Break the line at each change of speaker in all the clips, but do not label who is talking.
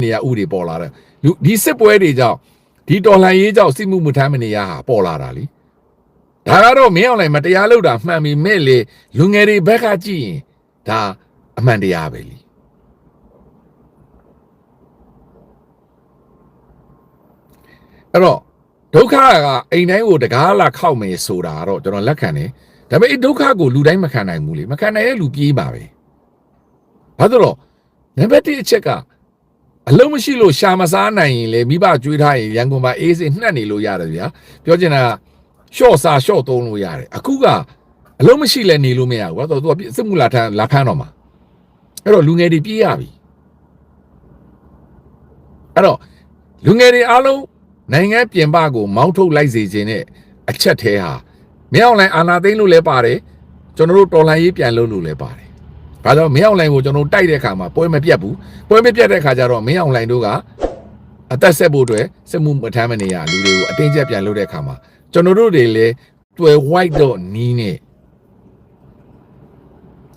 နေရဥတွေပေါ်လာတယ်လူဒီစစ်ပွဲတွေကြောင့်ဒီတော်လှန်ရေးကြောင့်စစ်မှုမထမ်းမနေရဟာပေါ်လာတာလीဒါကတော့မင်းအောင်လိုက်မတရားလုပ်တာမှန်ပြီမဲ့လေလူငယ်တွေဘက်ကကြည့်ရင်ဒါအမှန်တရားပဲလीအဲ့တော့ဒုက္ခကအိမ်တိုင်းကိုတကားလာခောက်မယ်ဆိုတာတော့ကျွန်တော်လက်ခံတယ်ဒါပေမဲ့ဒုက္ခကိုလူတိုင်းမခံနိုင်ဘူးလေမခံနိုင်တဲ့လူပြေးပါပဲဘာလို့တော့နံပါတ်1အချက်ကအလုံးမရှိလို့ရှာမစားနိုင်ရင်လေမိဘကြွေးထားရင်ရန်ကုန်မှာအေးစေးနှက်နေလို့ရတယ်ဗျာပြောချင်တာရှော့စားရှော့သုံးလို့ရတယ်အခုကအလုံးမရှိလဲနေလို့မရဘူးဘာလို့သူကစစ်မှုလာဖမ်းတော့မှာအဲ့တော့လူငယ်တွေပြေးရပြီအဲ့တော့လူငယ်တွေအားလုံးနိုင်ငံပြင်ပကိုမောင်းထုတ်လိုက်စေခြင်းနဲ့အချက်သေးဟာမင်းအောင်လှိုင်အာဏာသိမ်းလို့လည်းပါတယ်ကျွန်တော်တို့တော်လှန်ရေးပြန်လုပ်လို့လည်းပါတယ်ဒါကြောင့်မင်းအောင်လှိုင်ကိုကျွန်တော်တိုက်တဲ့အခါမှာပွဲမပြတ်ဘူးပွဲမပြတ်တဲ့အခါကျတော့မင်းအောင်လှိုင်တို့ကအသက်ဆက်ဖို့အတွက်စစ်မှုမထမ်းမနေရလူတွေကိုအတင်းကျပ်ပြန်လုပ်တဲ့အခါမှာကျွန်တော်တို့တွေလည်းတွယ် white တော့နီးနဲ့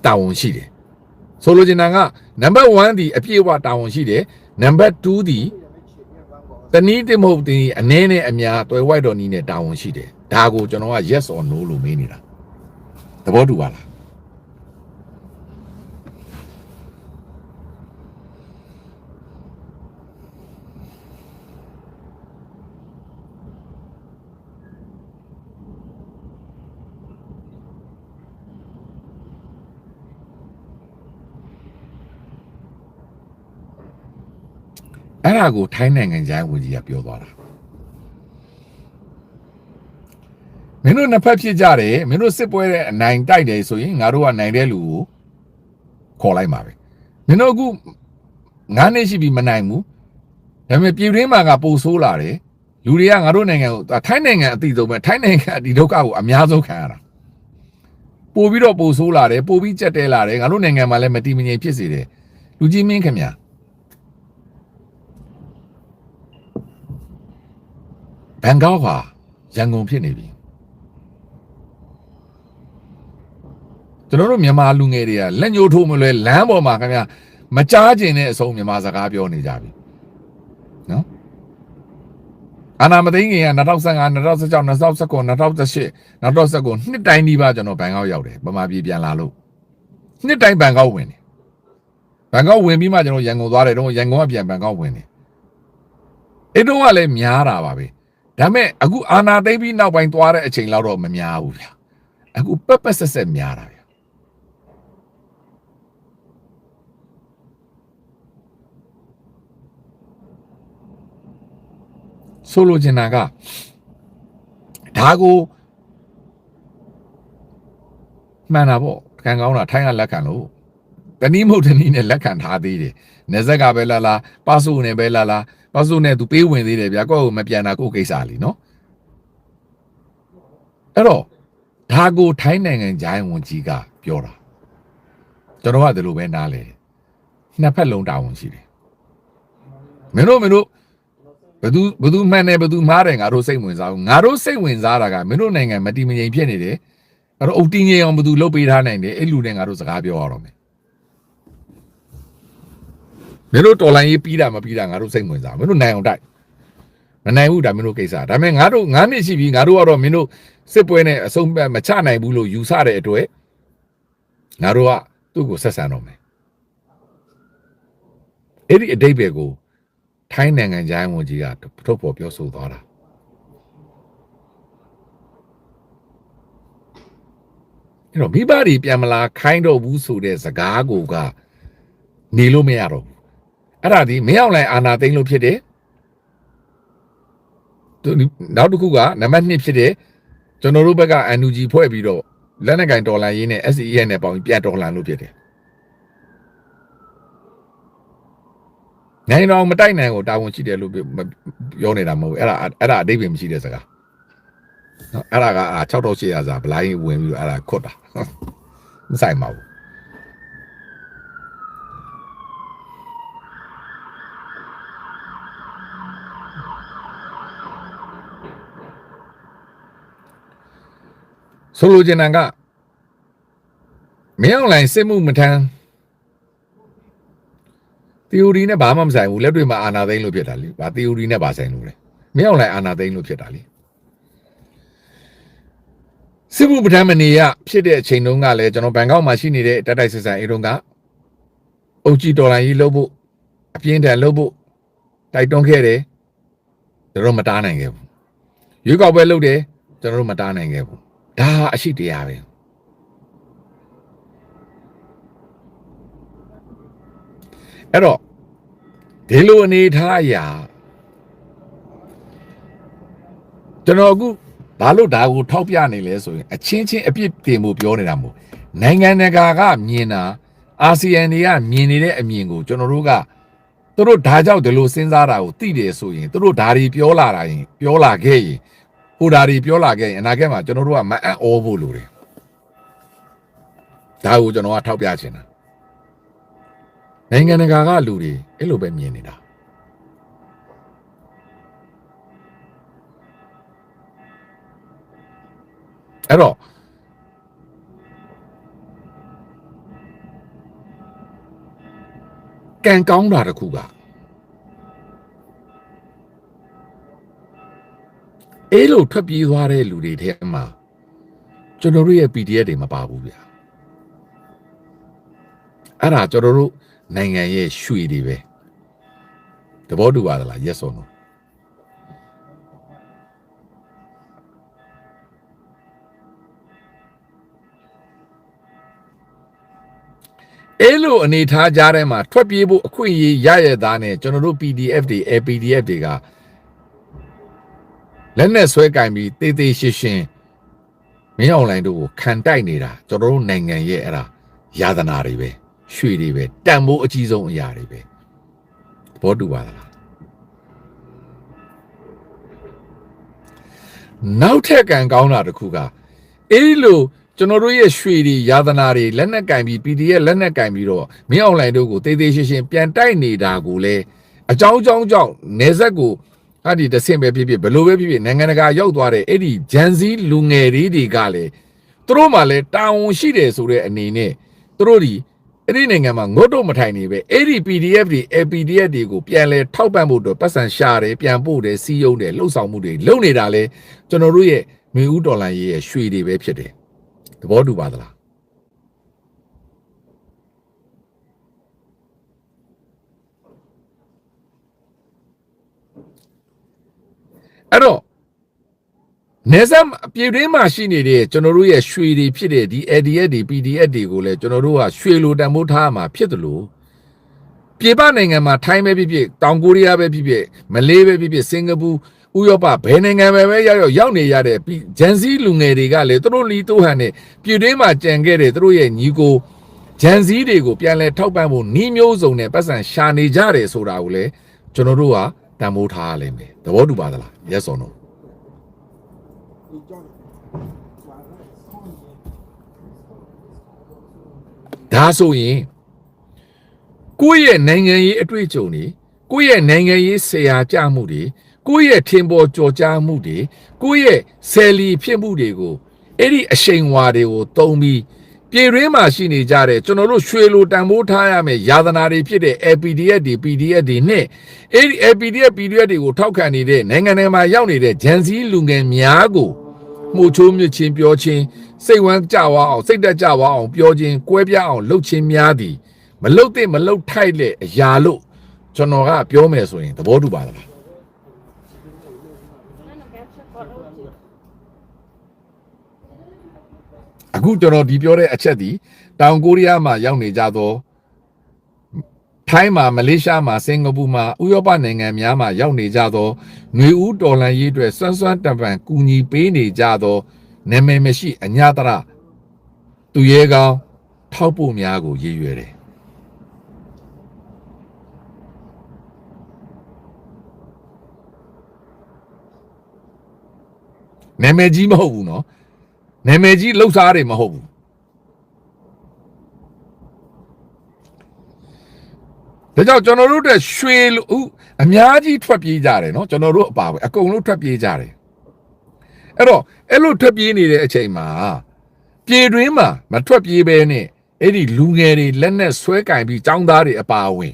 တာဝန်ရှိတယ်ဆိုလိုချင်တာကနံပါတ်1ဒီအပြည့်အဝတာဝန်ရှိတယ်နံပါတ်2ဒီတနည်းတမဟုတ်ဒီအနည်းနဲ့အများတွယ် white တော့နီးနဲ့တာဝန်ရှိတယ်ဒါကိုကျွန်တော်က yes or no လို့မေးနေတာသဘောတူပါလားအဲ့ဒါကိုထိုင်းနိုင်ငံခြားဝန်ကြီးကပြောသွားတာမင်းတို့နှစ်ဖက်ဖြစ်ကြတယ်မင်းတို့စစ်ပွဲတဲ့အနိုင်တိုက်တယ်ဆိုရင်ငါတို့ကနိုင်တဲ့လူကိုခေါ်လိုက်ပါပဲမင်းတို့အခု9နှစ်ရှိပြီမနိုင်ဘူးဒါပေမဲ့ပြည်တွင်းမှာကပိုဆိုးလာတယ်လူတွေကငါတို့နိုင်ငံကိုထိုင်းနိုင်ငံအတိဆုံးပဲထိုင်းနိုင်ငံဒီဒုက္ခကိုအများဆုံးခံရတာပို့ပြီးတော့ပိုဆိုးလာတယ်ပို့ပြီးကြက်တဲလာတယ်ငါတို့နိုင်ငံမှာလည်းမတည်မငြိမ်ဖြစ်စေတယ်လူကြီးမင်းခင်ဗျာဘန်ကောက်ဟာရန်ကုန်ဖြစ်နေပြီကျွန်တော်တို့မြန်မာလူငယ်တွေကလက်ညှိုးထိုးမလွဲလမ်းပေါ်မှာခင်ဗျာမကြားကျင်တဲ့အဆုံးမြန်မာစကားပြောနေကြပြီနော်အာနာမသိငင်က2015 2016 2019 2018 2019နှစ်တိုင်းဒီပါကျွန်တော်ဘန်ကောက်ရောက်တယ်ဗမာပြည်ပြန်လာလို့နှစ်တိုင်းဘန်ကောက်ဝင်တယ်ဘန်ကောက်ဝင်ပြီးမှကျွန်တော်ရန်ကုန်သွားတယ်တော့ရန်ကုန်ကပြန်ဘန်ကောက်ဝင်တယ်အဲ့တော့ကလည်းများတာပါပဲဒါမဲ့အခုအာနာသိမ့်ပြီးနောက်ပိုင်းသွားတဲ့အချိန်လောက်တော့မများဘူးဗျာအခုပက်ပက်ဆက်ဆက်များတာဗျာဆိုလိုချင်တာကဒါကိုမှန်တာပေါ့ခံကောင်းတာထိုင်းကလက်ခံလို့တနည်းမဟုတ်တနည်းနဲ့လက်ခံထားသေးတယ်နေဆက်ကပဲလာလာပါစုနဲ့ပဲလာလာပါစုနဲ့သူပေးဝင်သေးတယ်ဗျာကိုယ့်ကိုမပြန်တာကိုယ့်ကိစ္စလीနော်အဲ့တော့ဒါကိုထိုင်းနိုင်ငံဂျိုင်းဝန်ကြီးကပြောတာကျွန်တော်ကဒီလိုပဲနားလဲနှစ်ဖက်လုံးတာဝန်ရှိတယ်မင်းတို့ဘသူမှန်တယ်ဘသူမှားတယ်ငါတို့စိတ်ဝင်စားဘူးငါတို့စိတ်ဝင်စားတာကမင်းတို့နိုင်ငံမတည်မငြိမ်ဖြစ်နေတယ်အဲ့တော့အုတ်တင်းငြိမ်အောင်ဘသူလုပ်ပေးထားနိုင်တယ်အဲ့လူနဲ့ငါတို့စကားပြောရတော့မယ်မင်းတို့တော်လိုင်းရေးပြီးတာမပြီးတာငါတို့စိတ်ဝင်စားမင်းတို့နိုင်အောင်တိုက်မနိုင်ဘူးဒါမင်းတို့ကိစ္စဒါပေမဲ့ငါတို့9နှစ်ရှိပြီငါတို့ကတော့မင်းတို့စစ်ပွဲနဲ့အဆုံးမချနိုင်ဘူးလို့ယူဆတဲ့အတွက်ငါတို့ကသူ့ကိုဆက်ဆံတော့မယ်အဲ့ဒီအတိတ်ပဲကိုထိုင်းနိုင်ငံခြားဝန်ကြီးကထုတ်ဖော်ပြောဆိုသွားတာအဲ့တော့မိဘတွေပြန်မလာခိုင်းတော့ဘူးဆိုတဲ့စကားကိုကနေလို့မရတော့ဘူးအဲ့ဒါဒီမင်းအောင်လှိုင်အာဏာသိမ်းလို့ဖြစ်တယ်နောက်တစ်ခုကနံပါတ်2ဖြစ်တယ်ကျွန်တော်တို့ဘက်က NUG ဖွဲ့ပြီးတော့လက်နက်ကင်ဒေါ်လာရင်းနဲ့ SEN နဲ့ပေါင်းပြန်ဒေါ်လာလို့ဖြစ်တယ်နိုင်တော့မတိုက်နိုင်ကိုတာဝန်ရှိတယ်လို့ပြောနေတာမဟုတ်ဘူးအဲ့ဒါအတိတ်ပဲမရှိတဲ့စကားနော်အဲ့ဒါက6800စာဘလိုင်းဝင်ပြီးတော့အဲ့ဒါခွတ်တာမဆိုင်ပါဘူးဆိုလိုချင်တာကမင်းအောင်လှိုင်စစ်မှုမထမ်း theory နဲ့ဘာမှမဆိုင်ဘူးလက်တွေ့မှာအာနာသိန်းလို့ဖြစ်တာလေဘာ theory နဲ့ဘာဆိုင်လို့လဲမင်းအောင်လိုက်အာနာသိန်းလို့ဖြစ်တာလေစစ်မှုပထမနေရဖြစ်တဲ့အချိန်တုန်းကလည်းကျွန်တော်ဘန်ကောက်မှာရှိနေတဲ့တက်တိုက်စစ်ဆန်အေးတုန်းကအုပ်ကြီးတော်လိုင်းကြီးလှုပ်ဖို့အပြင်းထန်လှုပ်ဖို့တိုက်တွန်းခဲ့တယ်ကျွန်တော်မတားနိုင်ခဲ့ဘူးရွေးကောက်ပွဲလုပ်တယ်ကျွန်တော်တို့မတားနိုင်ခဲ့ဘူးဒါအရှိတရားပဲအဲ့တော့ဒီလိုအနေထားအရာကျွန်တော်အခုဘာလို့ဒါကိုထောက်ပြနေလဲဆိုရင်အချင်းချင်းအပြစ်တင်မှုပြောနေတာမဟုတ်နိုင်ငံတကာကမြင်တာအာဆီယံတွေကမြင်နေတဲ့အမြင်ကိုကျွန်တော်တို့ကသူတို့ဒါကြောင့်ဒီလိုစဉ်းစားတာကိုသိတယ်ဆိုရင်သူတို့ဒါတွေပြောလာတာရင်ပြောလာခဲ့ရင်ဟိုဒါတွေပြောလာခဲ့ရင်အနာဂတ်မှာကျွန်တော်တို့ကမအံ့ဩဖို့လိုတယ်ဒါကိုကျွန်တော်ကထောက်ပြချင်တာနိုင်ငံတကာကလူတွေအဲ့လိုပဲမြင်နေတာအဲ့တော့ကံကောင်းတာတခုကအဲ့လိုထွက်ပြေးသွားတဲ့လူတွေထဲမှာကျွန်တော်တို့ရဲ့ PDF တွေမပါဘူးဗျာအဲ့ဒါကျွန်တော်တို့နိုင်ငံရဲ့ရွှေတွေပဲသဘောတူပါသလား yes or no အဲ့လိုအနေထားကြတဲ့မှာထွက်ပြေးဖို့အခွင့်အရေးရရသားနဲ့ကျွန်တော်တို့ PDF တွေ APDF တွေကလက်နဲ့ဆွဲကင်ပြီးတေးသေးရှင်းရှင်းမင်းအောင်လိုင်းတို့ကိုခံတိုက်နေတာကျွန်တော်တို့နိုင်ငံရဲ့အဲ့ဒါယာသနာတွေပဲရွှေတွေပဲတန်ဖိုးအကြီးဆုံးအရာတွေပဲဘောတူပါလားနောက်ထပ်ကံကောင်းတာတခုကအဲ့လိုကျွန်တော်တို့ရဲ့ရွှေတွေယာသနာတွေလက်နက်ကင်ပြီး PDF လက်နက်ကင်ပြီးတော့မင်းအောင်လိုင်းတို့ကိုတေးသေးရှင်းရှင်းပြန်တိုက်နေတာကိုလေအကြောင်းကြောင့်နေဆက်ကိုအဲ့ဒီတဆင့်ပဲဖြစ်ဖြစ်ဘလို့ပဲဖြစ်ဖြစ်နိုင်ငံတကာရောက်သွားတဲ့အဲ့ဒီဂျန်စီလူငယ်တွေကလည်းသူတို့မှလည်းတာဝန်ရှိတယ်ဆိုတဲ့အနေနဲ့သူတို့ဒီအဲ့ဒီနိုင်ငံမှာငုတ်တော့မထိုင်နေပဲအဲ့ဒီ PDF တွေ APDF တွေကိုပြန်လဲထောက်ပံ့ဖို့တော့ပတ်စံရှာတယ်ပြန်ပို့တယ်စီးရုံးတယ်လှုပ်ဆောင်မှုတွေလုပ်နေတာလဲကျွန်တော်တို့ရဲ့မျိုးဦးဒေါ်လာရဲ့ရွှေတွေပဲဖြစ်တယ်သဘောတူပါသလားအဲ့တော့နေဆက်ပြည်တွင်းမှာရှိနေတဲ့ကျွန်တော်တို့ရဲ့ရွှေတွေဖြစ်တဲ့ဒီ ADF တွေ PDF တွေကိုလည်းကျွန်တော်တို့ကရွှေလိုတန်ဖိုးထားမှာဖြစ်တယ်လို့ပြည်ပနိုင်ငံမှာထိုင်းပဲဖြစ်ဖြစ်တောင်ကိုရီးယားပဲဖြစ်ဖြစ်မလေးပဲဖြစ်ဖြစ်စင်ကာပူဥရောပဘယ်နိုင်ငံပဲရောက်နေရတဲ့ဂျန်စီလူငယ်တွေကလည်းသူတို့လီတိုးဟန်နဲ့ပြည်တွင်းမှာကြံခဲ့တဲ့သူတို့ရဲ့ညီကိုဂျန်စီတွေကိုပြန်လဲထောက်ပံ့ဖို့နှီးမျိုးစုံနဲ့ပတ်စံရှာနေကြတယ်ဆိုတာကိုလည်းကျွန်တော်တို့ကတန်ဖိုးထားရလိမ့်မယ်သဘောတူပါသလား yes or no ဒါဆိုရင်ကိုယ့်ရဲ့နိုင်ငံရေးအတွေ့အကြုံတွေကိုယ့်ရဲ့နိုင်ငံရေးဆရာကြမှုတွေကိုယ့်ရဲ့ထင်ပေါ်ကြော်ကြားမှုတွေကိုယ့်ရဲ့ဆယ်လီဖြစ်မှုတွေကိုအဲ့ဒီအရှိန်ဝါတွေကိုတုံးပြီးပြည်တွင်းမှာရှိနေကြတဲ့ကျွန်တော်တို့ရွှေလိုတန်ဖိုးထားရမယ်ယာသနာတွေဖြစ်တဲ့ APDF တွေ PDF တွေနဲ့အဲ့ဒီ APDF PDF တွေကိုထောက်ခံနေတဲ့နိုင်ငံထဲမှာရောက်နေတဲ့ဂျန်စီလူငယ်များကိုမှုချိုးမြချင်းပြောချင်းစိတ်ဝမ်းကြွားအောင်စိတ်တက်ကြွားအောင်ပြောချင်းကွဲပြားအောင်လှုပ်ချင်းများသည်မလှုပ်တဲ့မလှုပ်ထိုက်တဲ့အရာလို့ကျွန်တော်ကပြောမယ်ဆိုရင်သဘောတူပါလားအခုကျွန်တော်ဒီပြောတဲ့အချက်ဒီတောင်ကိုရီးယားမှာရောက်နေကြတော့ထိုင်းမှာမလေးရှားမှာစင်ကာပူမှာဥရောပနိုင်ငံများမှာရောက်နေကြတော့ຫນွေဦးတော်လှန်ရေးအတွက်စွမ်းစွမ်းတပံကူညီပေးနေကြတော့နာမည်မရှိအညာတရသူရဲကောင်းထောက်ပို့များကိုရည်ရွယ်တယ်နာမည်ကြီးမဟုတ်ဘူးနော်နာမည်ကြီးလှုပ်ရှားတွေမဟုတ်ဘူးဒါကြောင့်ကျွန်တော်တို့တဲ့ရွှေလို့အများကြီးထွက်ပြေးကြတယ်နော်ကျွန်တော်တို့အပါပဲအကုန်လုံးထွက်ပြေးကြတယ်အဲ့တော့အဲ့လိုထွက်ပြေးနေတဲ့အချိန်မှာပြည်တွင်းမှာမထွက်ပြေးဘဲနဲ့အဲ့ဒီလူငယ်တွေလက်နဲ့ဆွဲကင်ပြီးចောင်းသားတွေအပါဝင်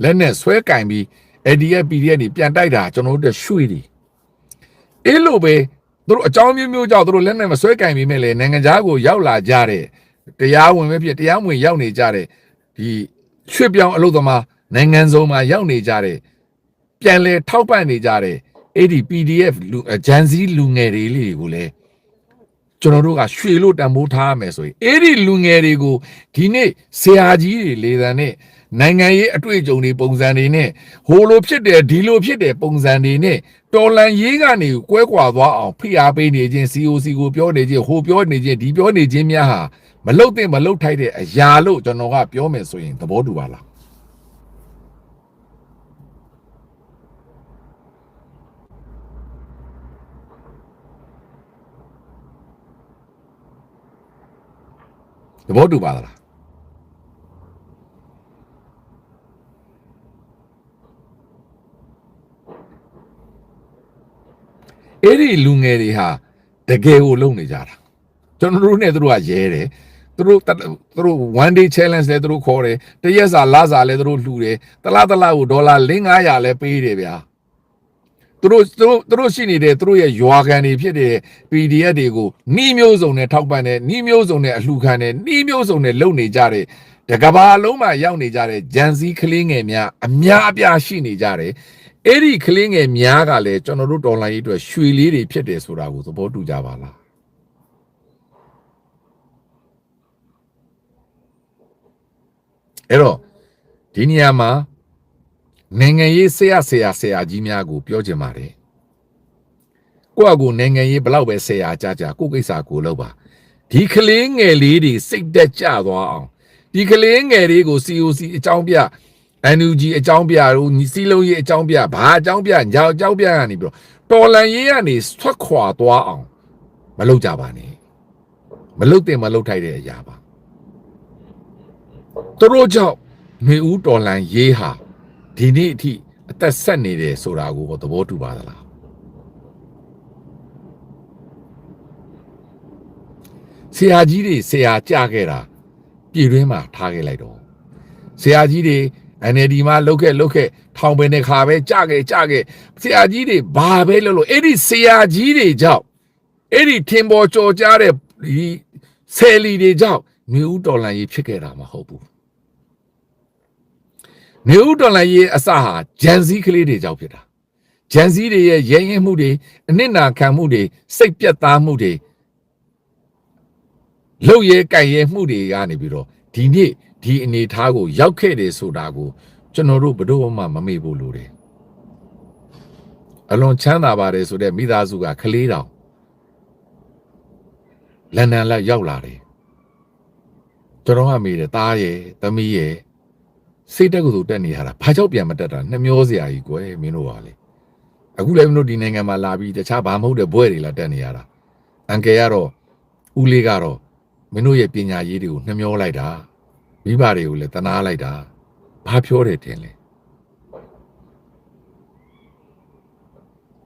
လက်နဲ့ဆွဲကင်ပြီး ADF PDF တွေပြန်တိုက်တာကျွန်တော်တို့ရွှေတွေအဲ့လိုပဲသူတို့အကြောင်းမျိုးကြောင့်သူတို့လက်နဲ့မဆွဲကင်ပြီးမဲ့လေနိုင်ငံသားကိုရောက်လာကြတဲ့တရားဝင်ပဲဖြစ်တရားဝင်ရောက်နေကြတဲ့ဒီရွှေပြောင်းအလုပ်သမားနိုင်ငံစုံမှာရောက်နေကြတဲ့ပြန်လဲထောက်ပံ့နေကြတဲ့အဲ့ဒီ PDF ဂျန်စီလူငယ်တွေလေးကိုလည်းကျွန်တော်တို့ကရွှေလို့တန်ဖိုးထားရမယ်ဆိုရင်အဲ့ဒီလူငယ်တွေကိုဒီနေ့ဆရာကြီးတွေလေသံနဲ့နိုင်ငံရေးအတွေ့အကြုံတွေပုံစံတွေနဲ့ဟိုလိုဖြစ်တယ်ဒီလိုဖြစ်တယ်ပုံစံတွေနဲ့တော်လန်ရေးကနေကွဲကွာသွားအောင်ဖိအားပေးနေခြင်း COC ကိုပြောနေခြင်းဟိုပြောနေခြင်းဒီပြောနေခြင်းများဟာမလုတ်တဲ့မလုတ်ထိုက်တဲ့အရာလို့ကျွန်တော်ကပြောမယ်ဆိုရင်သဘောတူပါလားသဘောတူပါလားအဲ့ဒီလူငယ်တွေဟာတကယ်ကိုလုံနေကြတာကျွန်တော်တို့နဲ့သူတို့ကရဲတယ်သူတို့ one day challenge လဲသူတို့ခေါ်တယ်တရက်စာလစာလဲသူတို့လှူတယ်တလားကိုဒေါ်လာ500လဲပေးတယ်ဗျာသူတို့ရှိနေတဲ့သူတို့ရဲ့ရွာကန်တွေဖြစ်တဲ့ PDF တွေကိုနှီးမျိုးစုံနဲ့ထောက်ပံ့တယ်နှီးမျိုးစုံနဲ့အလှူခံတယ်နှီးမျိုးစုံနဲ့လုံနေကြတယ်တကဘာလုံးမှာရောက်နေကြတဲ့ဂျန်စီကလေးငယ်များအများအပြားရှိနေကြတယ်အဲ့ဒီကလေးငယ်များကလည်းကျွန်တော်တို့ဒေါ်လာရေးအတွက်ရွှေလေးတွေဖြစ်တယ်ဆိုတာကိုသဘောတူကြပါလားအဲ့တော့ဒီနေရာမှာနိုင်ငံရေးဆရာကြီးများကိုပြောချင်ပါတယ်ကိုယ့်အကူနိုင်ငံရေးဘလောက်ပဲဆရာကြကိုယ့်ကိစ္စကိုလုပ်ပါဒီကလေးငယ်လေးတွေစိတ်သက်ကြသွားအောင်ဒီကလေးငယ်လေးကို COC အကြောင်းပြ NUG အကြောင်းပြတို့စီလုံးရေးအကြောင်းပြဘာအကြောင်းပြညာအကြောင်းပြကနေပြီးတော့တော်လန်ရေးကနေဆွတ်ခွာသွားအောင်မလုပ်ကြပါနဲ့မလုပ်တဲ့မလုပ်ထိုက်တဲ့အရာပါသူတို့ကြောင့်နေဦးတော်လန်ရေးဟာဒီနေ့အထိအသက်ဆက်နေတယ်ဆိုတာကိုသဘောတူပါသလားဆရာကြီးတွေဆရာကြခဲ့တာပြည်တွင်းမှာထားခဲ့လိုက်တော့ဆရာကြီးတွေ NLD မှာလုတ်ခဲ့ထောင်ပင်တဲ့ခါပဲကြခဲ့ဆရာကြီးတွေဘာပဲလို့အဲ့ဒီဆရာကြီးတွေကြောင့်အဲ့ဒီထင်ပေါ်ကြော်ကြားတဲ့ဒီဆယ်လီတွေကြောင့်နေဦးတော်လန်ရေးဖြစ်ခဲ့တာမဟုတ်ဘူးနေဦးတော်လှန်ရေးအစဟာဂျန်စီကလေးတွေကြောင့်ဖြစ်တာဂျန်စီတွေရဲ့ရဲရင်မှုတွေအနစ်နာခံမှုတွေစိတ်ပြတ်သားမှုတွေလှုပ်ရဲကြိုက်ရဲမှုတွေကနေပြီးတော့ဒီနေ့ဒီအနေထားကိုရောက်ခဲ့တယ်ဆိုတာကိုကျွန်တော်တို့ဘယ်တော့မှမမေ့ဖို့လိုတယ်အလွန်ချမ်းသာပါတယ်ဆိုတဲ့မိသားစုကကလေးတောင်လန်ဒန်လက်ရောက်လာတယ်ကျွန်တော်ကမေးတယ်သားရဲ့သမီးရဲ့စိတ်တက်ကိုတက်နေရတာဘာကြောင့်ပြန်မတက်တာနှမျောစရာကြီးကွယ်မင်းတို့ပါလေအခုလည်းမင်းတို့ဒီနိုင်ငံမှာလာပြီးတခြားဘာမဟုတ်တဲ့ဘွဲတွေလာတက်နေရတာအန်ကယ်ကတော့ဦးလေးကတော့မင်းတို့ရဲ့ပညာရေးတွေကိုနှမျောလိုက်တာမိဘတွေကိုလည်းတနာလိုက်တာဘာပြောတယ်တင်လဲ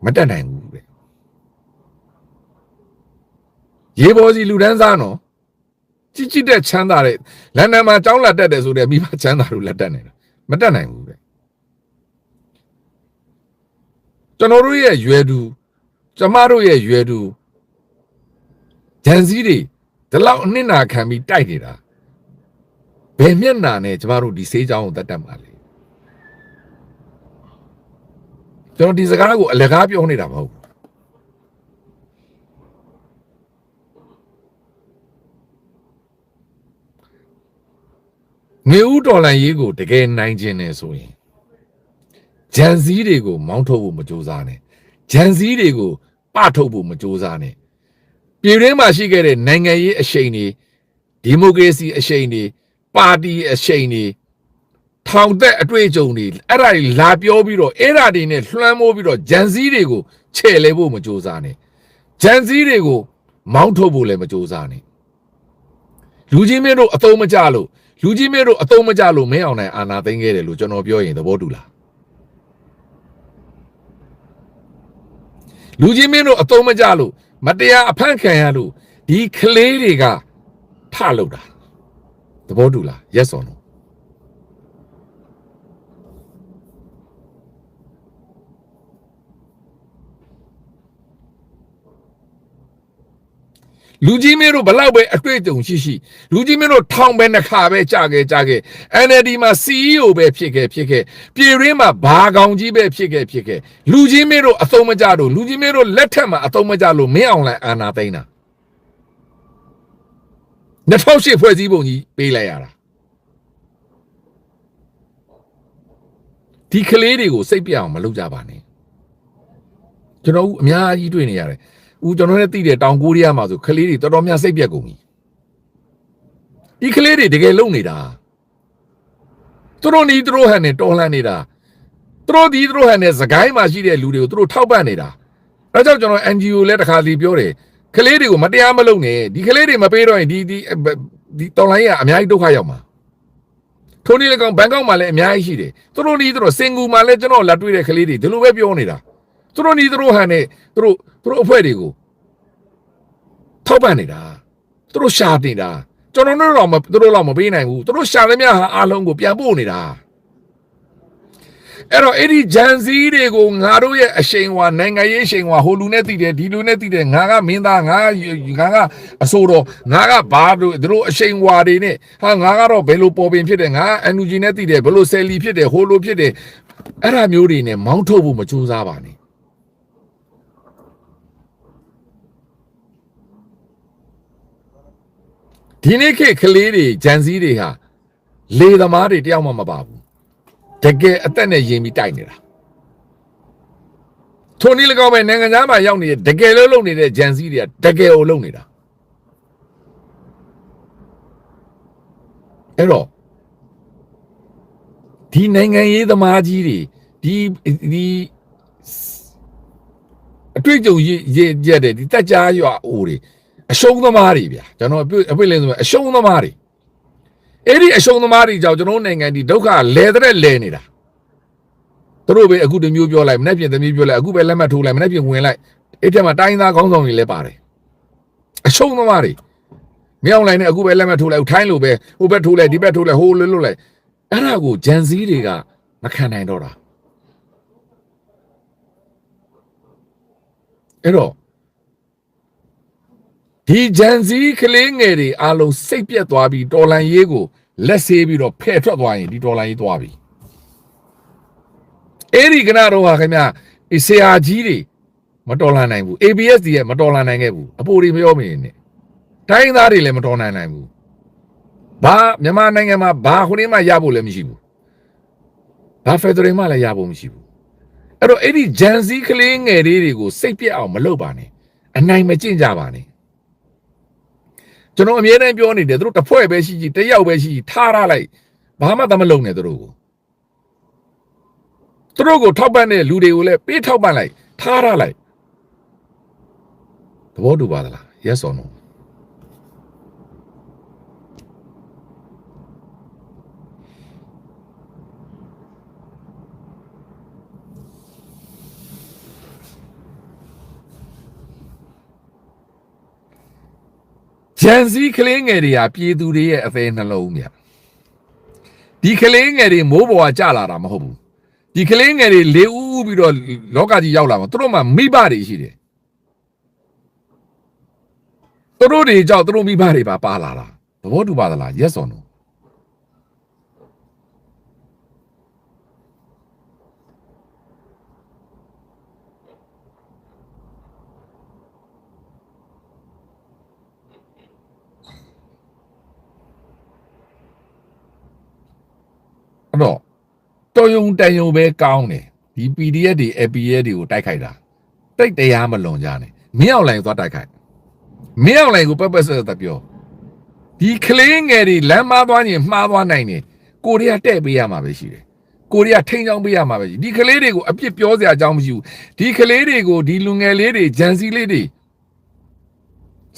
မတက်နိုင်ဘူးတဲ့ရေပေါ်စီလူတန်းစားနော်ကြည့်တဲ့ချမ်းသာတဲ့လန်ဒန်မှာကျောင်းလာတက်တယ်ဆိုတဲ့မိဘချမ်းသာတို့လက်တက်နေတာမတက်နိုင်ဘူးတဲ့ကျွန်တော်တို့ရဲ့ရွယ်သူကျမတို့ရဲ့ရွယ်သူဂျန်စီတွေဒီလောက်အနစ်နာခံပြီးတိုက်နေတာဘယ်မျက်နှာနဲ့ကျမတို့ဒီဆေးကြောင်းကိုတက်မှာလဲကျွန်တော်ဒီစကားကိုအလကားပြောနေတာမဟုတ်ဘူးနေဦးတော်လှန်ရေးကိုတကယ်နိုင်ခြင်းနဲ့ဆိုရင်ဂျန်စီးတွေကိုမောင်းထုတ်ဖို့မကြိုးစားနဲ့ဂျန်စီးတွေကိုပထုတ်ဖို့မကြိုးစားနဲ့ပြည်တွင်းမှာရှိခဲ့တဲ့နိုင်ငံရေးအရှိန်တွေဒီမိုကရေစီအရှိန်တွေပါတီအရှိန်တွေထောင်သက်အတွေ့အကြုံတွေအဲ့ဒါတွေလာပြောပြီးတော့အဲ့ဒါတွေနဲ့လွှမ်းမိုးပြီးတော့ဂျန်စီးတွေကိုချဲ့လဲဖို့မကြိုးစားနဲ့ဂျန်စီးတွေကိုမောင်းထုတ်ဖို့လည်းမကြိုးစားနဲ့လူကြီးမင်းတို့အသုံးမကျလို့လူကြီးမင်းတို့အသုံးမကျလို့မင်းအောင်နိုင်အာဏာသိမ်းခဲ့တယ်လို့ကျွန်တော်ပြောရင်သဘောတူလားလူကြီးမင်းတို့အသုံးမကျလို့မတရားအဖမ်းခံရလို့ဒီကလေးတွေကထလုပ်တာသဘောတူလား yes or no လူကြီးမင်းတို့ဘလောက်ပဲအတွေ့အကြုံရှိလူကြီးမင်းတို့ထောင်ပဲနှစ်ခါပဲကြာခဲ့ NLD မှာ CEO ပဲဖြစ်ခဲ့ပြည်ရင်းမှာဘာကောင်ကြီးပဲဖြစ်ခဲ့လူကြီးမင်းတို့အသုံးမကျလို့လူကြီးမင်းတို့လက်ထက်မှာအသုံးမကျလို့မင်းအောင်လှိုင်အာဏာသိမ်းတာ2008ဖွဲ့စည်းပုံကြီးပေးလိုက်ရတာဒီကလေးတွေကိုစိတ်ပြအောင်မလုပ်ကြပါနဲ့ကျွန်တော်အများကြီးတွေ့နေရတယ်ဦးကျွန်တော်လည်းသိတယ်တောင်ကိုရီးယားမှာဆိုကလေးတွေတော်တော်များစိတ်ပြက်ကုန်ပြီဒီကလေးတွေတကယ်လုံနေတာသူတို့နီးသူတို့ဟန်နဲ့တော်လှန်နေတာသူတို့ဒီသူတို့ဟန်နဲ့စကိုင်းမှာရှိတဲ့လူတွေကိုသူတို့ထောက်ပံ့နေတာအဲကြောင့်ကျွန်တော် NGO လည်းတစ်ခါစီပြောတယ်ကလေးတွေကိုမတရားမလုပ်နဲ့ဒီကလေးတွေမပေးတော့ရင်ဒီတော်လှန်ရေးကအများကြီးဒုက္ခရောက်မှာထိုနည်းလည်းကောင်းဘန်ကောက်မှာလည်းအများကြီးရှိတယ်သူတို့နီးသူတို့စင်ကူမှာလည်းကျွန်တော်လက်တွေ့တဲ့ကလေးတွေဒီလိုပဲပြောနေတာသူတို့နီးသူတို့ဟန်နဲ့သူတို့အဖွဲ့တွေကိုထောက်ပံ့နေတာသူတို့ရှာနေတာကျွန်တော်တို့တော့သူတို့တော့မပေးနိုင်ဘူးသူတို့ရှာသမျှဟာအားလုံးကိုပြန်ပို့နေတာအဲ့တော့အဲ့ဒီဂျန်စီတွေကိုငါတို့ရဲ့အရှိန်ဝါနိုင်ငံရေးအရှိန်ဝါဟိုလူနဲ့တည်တယ်ဒီလူနဲ့တည်တယ်ငါကမင်းသားငါကအဆိုတော်ငါကဘာတို့သူတို့အရှိန်ဝါတွေနဲ့ဟာငါကတော့ဘယ်လိုပေါ်ပင်ဖြစ်တယ်ငါအန်ယူဂျီနဲ့တည်တယ်ဘယ်လိုဆယ်လီဖြစ်တယ်ဟိုလိုဖြစ်တယ်အဲ့ဒါမျိုးတွေနဲ့မောင်းထုတ်ဖို့မကြိုးစားပါနဲ့ဒီနေ့ခေတ်ကလေးတွေဂျန်စီတွေဟာလေသမားတွေတယောက်မှမပါဘူးတကယ်အသက်နဲ့ရင်ပြီးတိုက်နေတာထိုနည်း၎င်းပဲနိုင်ငံသားမှာရောက်နေတဲ့တကယ်လို့လုပ်နေတဲ့ဂျန်စီတွေကတကယ်ကိုလုပ်နေတာအဲ့တော့ဒီနိုင်ငံရေးသမားကြီးတွေဒီအတွေ့အကြုံရတဲ့ဒီတက်ကြားရွာအိုတွေအရှုံးသမားတွေဗျာကျွန်တော်အပြစ်လင်းဆိုအရှုံးသမားတွေအဲ့ဒီအရှုံးသမားတွေကြောင့်ကျွန်တော်နိုင်ငံဒီဒုက္ခလဲတဲ့လဲနေတာသူတို့ပဲအခုတမျိုးပြောလိုက်မနေ့ပြင်တမျိုးပြောလိုက်အခုပဲလက်မှတ်ထိုးလိုက်မနေ့ပြင်ဝင်လိုက်အဲ့ထက်မှာတိုင်းသားခေါင်းဆောင်တွေလည်းပါတယ်အရှုံးသမားတွေမြောက်လိုက်နဲ့အခုပဲလက်မှတ်ထိုးလိုက်ထိုင်းလိုပဲဟိုဘက်ထိုးလိုက်ဒီဘက်ထိုးလိုက်ဟိုလွတ်လိုက်အဲ့ဒါကိုဂျန်စီးတွေကမခံနိုင်တော့တာအဲ့တော့ဒီဂျန်စီကလေးငယ်တွေအားလုံးစိတ်ပြတ်သွားပြီးတော်လန်ရေးကိုလက်ဆေးပြီးတော့ဖဲ့ထွက်သွားရင်ဒီတော်လန်ရေးသွားပြီအဲ့ဒီကနတော့ဟာခင်ဗျာဆရာကြီးတွေမတော်လန်နိုင်ဘူး ABS တွေမတော်လန်နိုင်ခဲ့ဘူးအပိုတွေမပြောမင်းနဲ့တိုင်းသားတွေလည်းမတော်နိုင်ဘူးဘာမြန်မာနိုင်ငံမှာဘာခုနေမှရဖို့လည်းမရှိဘူးဘာဖက်ဒရယ်မှလည်းရဖို့မရှိဘူးအဲ့တော့အဲ့ဒီဂျန်စီကလေးငယ်တွေကိုစိတ်ပြတ်အောင်မလုပ်ပါနဲ့အနိုင်မကျင့်ကြပါနဲ့ကျွန်တော်အမြဲတမ်းပြောနေတယ်သူတို့တစ်ဖွဲ့ပဲရှိတယောက်ပဲရှိထားရလိုက်ဘာမှသမလုံးနဲ့သူတို့ကိုထောက်ပံ့တဲ့လူတွေကိုလည်းပေးထောက်ပံ့လိုက်ထားရလိုက်သဘောတူပါသလား yes or no ဂျန်စီကလေးငယ်တွေဟာပြည်သူတွေရဲ့အသေးနှလုံးမြတ်ဒီကလေးငယ်တွေမိုးပေါ်ကကြလာတာမဟုတ်ဘူးဒီကလေးငယ်တွေလေဦးပြီးတော့လောကကြီးရောက်လာမှာသူတို့မှမိဘတွေရှိတယ်သူတို့တွေကြောင့်သူတို့မိဘတွေပါလာတာသဘောတူပါသလား yes or no အဲ့တော့တော်ယုံတန်ယုံပဲကောင်းတယ်ဒီ PDF တွေ APS တွေကိုတိုက်ခိုက်တာတိတ်တရားမလွန်ကြနဲ့မင်းအောင်လိုင်သွားတိုက်ခိုက်မင်းအောင်လိုင်ကိုပပဆက်သက်ပြောဒီကလေးငယ်တွေလမ်းမသွားရင်မှားသွားနိုင်တယ်ကိုရီးယားတဲ့ပေးရမှာပဲရှိတယ်ကိုရီးယားထိန်းချောင်းပေးရမှာပဲရှိဒီကလေးတွေကိုအပြစ်ပြောစရာအကြောင်းမရှိဘူးဒီကလေးတွေကိုဒီလူငယ်လေးတွေဂျန်စီလေးတွေ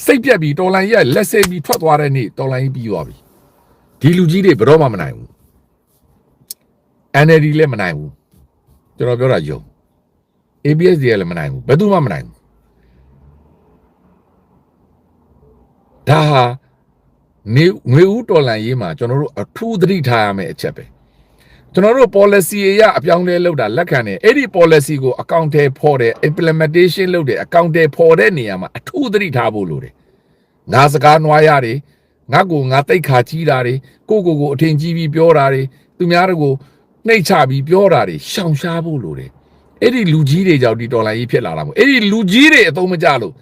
စိတ်ပြတ်ပြီးတော်လိုင်းရက်လက်ဆေးပြီးထွက်သွားတဲ့နေ့တော်လိုင်းပြီးသွားပြီဒီလူကြီးတွေဘယ်တော့မှမနိုင်ဘူးNLD လည်းမနိုင်ဘူးကျွန်တော်ပြောတာယုံ ABS တွေလည်းမနိုင်ဘူးဘယ်သူမှမနိုင်ဘူးဒါဟာငွေဦးတော်လှန်ရေးမှာကျွန်တော်တို့အထူးသတိထားရမယ့်အချက်ပဲကျွန်တော်တို့ policy အရအပြောင်းလဲလုပ်တာလက်ခံတယ်အဲ့ဒီ policy ကိုအကောင့်ထဲဖော်တယ် implementation လုပ်တယ်အကောင့်ထဲဖော်တဲ့နေရာမှာအထူးသတိထားဖို့လိုတယ် ငါစကားနွားရတယ်ငါကိုငါတိတ်ခါကြီးတာတွေကိုအထင်ကြီးပြီးပြောတာတွေသူများတို့ကိုနှိတ်ချပြီးပြောတာတွေရှောင်ရှားဖို့လိုတယ်အဲ့ဒီလူကြီးတွေကြောင့်ဒီတော်လိုင်းကြီးဖြစ်လာတာမို့အဲ့ဒီလူကြီးတွေအသုံးမကျလို့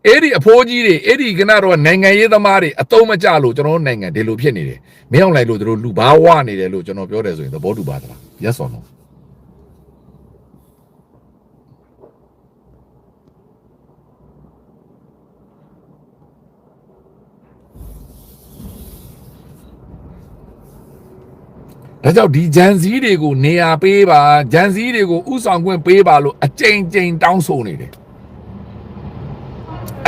အဲ့ဒီအဖိုးကြီးတွေအဲ့ဒီကနတော့နိုင်ငံရေးသမားတွေအသုံးမကျလို့ကျွန်တော်နိုင်ငံဒီလိုဖြစ်နေတယ်မင်းအောင်လိုက်လို့တို့လူဘာဝနေတယ်လို့ကျွန်တော်ပြောတယ်ဆိုရင်သဘောတူပါသလား yes or no ဒါကြောင့်ဒီဂျန်စည်းတွေကိုနေရာပေးပါဂျန်စည်းတွေကိုဥဆောင်ခွင့်ပေးပါလို့အကြိမ်ကြိမ်တောင်းဆိုနေတယ်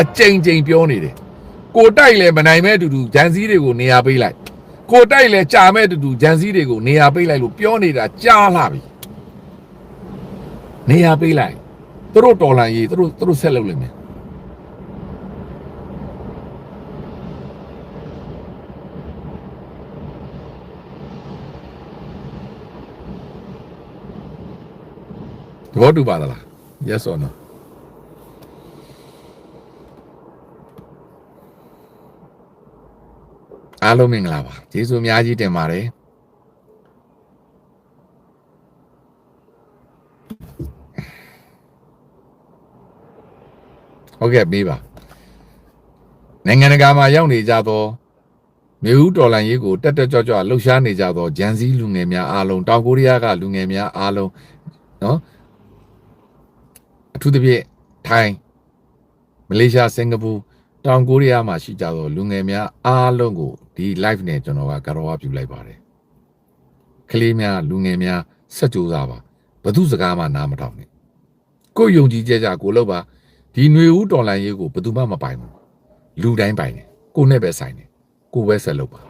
အကြိမ်ကြိမ်ပြောနေတယ်ကိုတိုက်လဲမနိုင်မဲ့အတူတူဂျန်စည်းတွေကိုနေရာပေးလိုက်ကိုတိုက်လဲကြာမဲ့အတူတူဂျန်စည်းတွေကိုနေရာပေးလိုက်လို့ပြောနေတာကြားလာပြီနေရာပေးလိုက်သူတို့တော်လန်ရေးသူတို့ဆက်လုပ်လိမ့်မယ်သဘောတူပါသလား yes or no အားလုံးမင်္ဂလာပါကျေးဇူးအများကြီးတင်ပါတယ်ဟုတ်ကဲ့ပေးပါနိုင်ငံတကာမှာရောက်နေကြသောမြို့ဦးတော်လန်ရေးကိုတက်တက်ကြွကြွလှုပ်ရှားနေကြသောဂျန်စည်းလူငယ်များအားလုံးတောင်ကိုရီးယားကလူငယ်များအားလုံးနော်အထူးသဖြင့်ထိုင်းမလေးရှားစင်ကာပူတောင်ကိုရီးယားမှာရှိကြသောလူငယ်များအားလုံးကိုဒီ live နဲ့ကျွန်တော်ကကြော်ဝါပြုလိုက်ပါတယ်ကလေးများလူငယ်များဆက်ကြိုးစားပါဘသူစကားမှနားမထောင်နဲ့ကိုယုံကြည်ကြကြကိုလို့ပါဒီຫນွေဦးတော်လန်ရေးကိုဘသူမှမပိုင်ဘူးလူတိုင်းပိုင်တယ်ကိုနဲ့ပဲဆိုင်တယ်ကိုပဲဆက်လုပ်ပါ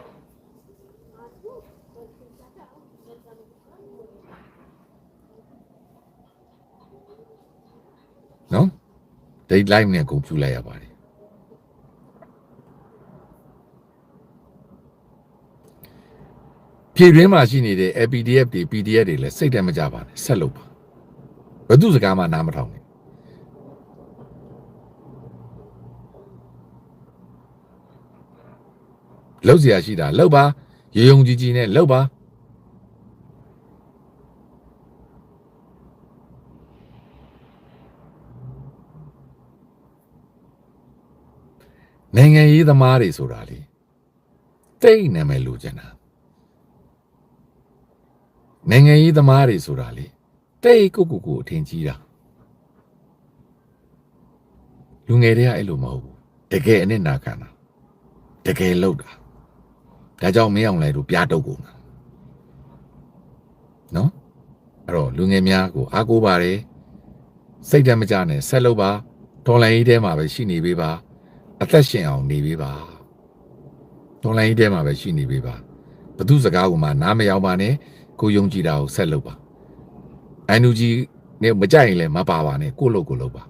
နော်ဒီ live နဲ့ကိုပြုလိုက်ရပါတယ်ပြည်တွင်းမှာရှိနေတဲ့ APDF တွေ PDF တွေလည်းစိတ်တမကြပါနဲ့ဆက်လုပ်ပါဘယ်သူစကားမှနားမထောင်နဲ့လှုပ်เสียရှိတာလှုပ်ပါရေယုံကြည်ကြည်နဲ့လှုပ်ပါနိုင်ငံရေးသမားတွေဆိုတာလေတိတ်နာမည်လိုချင်တာနိုင်ငံရေးသမားတွေဆိုတာလေတိတ်ကိုအထင်ကြီးတာလူငယ်တွေကအဲ့လိုမဟုတ်ဘူးတကယ်အနစ်နာခံတာတကယ်လောက်တာဒါကြောင့်မင်းအောင်လိုက်တို့ပြားတုပ်ကုန်တာနော်အဲ့တော့လူငယ်များကိုအားကိုးပါတယ်စိတ်ဓာတ်မကြနဲ့ဆက်လုပ်ပါဒေါ်လာကြီးထဲမှာပဲရှိနေပေးပါအသက်ရှင်အောင်နေပေးပါဒေါ်လာကြီးထဲမှာပဲရှိနေပေးပါဘသူစကားကိုမှနားမရောက်ပါနဲ့ကိုယုံကြည်တာကိုဆက်လုပ်ပါအန်ယူဂျီနဲ့မကြိုက်ရင်လည်းမပါပါနဲ့ကိုလုပ်ပါ